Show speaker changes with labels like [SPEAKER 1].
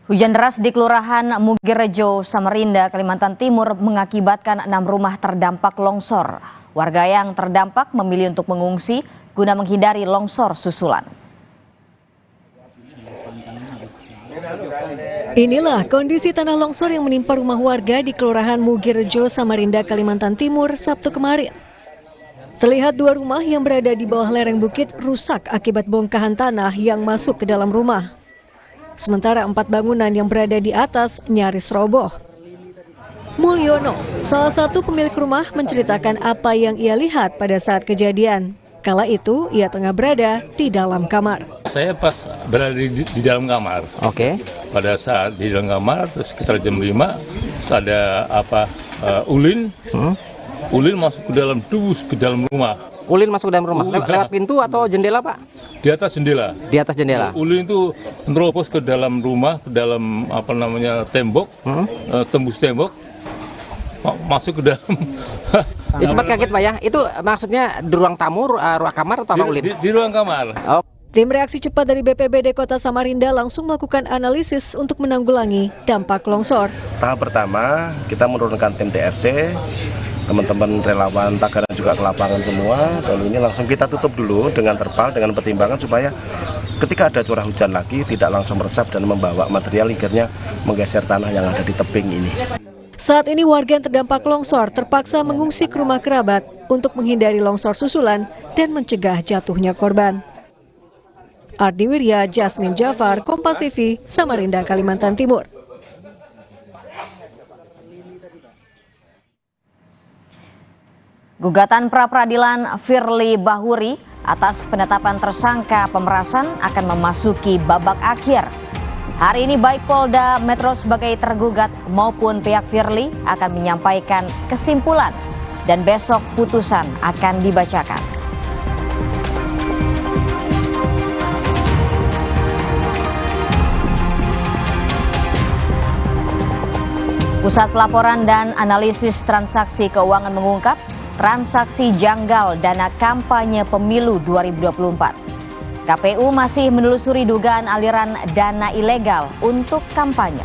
[SPEAKER 1] Hujan deras di Kelurahan Mugirejo, Samarinda, Kalimantan Timur mengakibatkan 6 rumah terdampak longsor. Warga yang terdampak memilih untuk mengungsi guna menghindari longsor susulan.
[SPEAKER 2] Inilah kondisi tanah longsor yang menimpa rumah warga di Kelurahan Mugirejo, Samarinda, Kalimantan Timur, Sabtu kemarin. Terlihat 2 rumah yang berada di bawah lereng bukit rusak akibat bongkahan tanah yang masuk ke dalam rumah. Sementara 4 bangunan yang berada di atas nyaris roboh. Mulyono, salah satu pemilik rumah, menceritakan apa yang ia lihat pada saat kejadian. Kala itu, ia tengah berada di dalam kamar.
[SPEAKER 3] Saya pas berada di dalam kamar.
[SPEAKER 4] Oke.
[SPEAKER 3] Pada saat di dalam kamar, terus sekitar jam 5, ada ulin. Ulin masuk ke dalam tubus, ke dalam rumah.
[SPEAKER 4] Ulin masuk ke dalam rumah? Lewat pintu atau jendela, Pak?
[SPEAKER 3] Di atas jendela.
[SPEAKER 4] Di atas jendela.
[SPEAKER 3] Ulin itu menerobos ke dalam rumah, ke dalam tembok, tembus tembok, masuk ke dalam.
[SPEAKER 4] Ya, sempat kaget, Pak, ya? Itu maksudnya di ruang tamu, ruang kamar atau apa, Ulin?
[SPEAKER 3] Di ruang kamar.
[SPEAKER 4] Oh.
[SPEAKER 2] Tim reaksi cepat dari BPBD Kota Samarinda langsung melakukan analisis untuk menanggulangi dampak longsor.
[SPEAKER 5] Tahap pertama, kita menurunkan tim TRC, teman-teman relawan Tagaran juga ke lapangan semua, dan ini langsung kita tutup dulu dengan terpal, dengan pertimbangan supaya ketika ada curah hujan lagi tidak langsung meresap dan membawa material akhirnya menggeser tanah yang ada di tebing ini.
[SPEAKER 2] Saat ini warga yang terdampak longsor terpaksa mengungsi ke rumah kerabat untuk menghindari longsor susulan dan mencegah jatuhnya korban. Ardi Wirya, Jasmine Jafar, Kompas TV, Samarinda, Kalimantan Timur.
[SPEAKER 1] Gugatan pra-peradilan Firly Bahuri atas penetapan tersangka pemerasan akan memasuki babak akhir. Hari ini baik Polda Metro sebagai tergugat maupun pihak Firly akan menyampaikan kesimpulan dan besok putusan akan dibacakan. Pusat Pelaporan dan Analisis Transaksi Keuangan mengungkap transaksi janggal dana kampanye pemilu 2024. KPU masih menelusuri dugaan aliran dana ilegal untuk kampanye.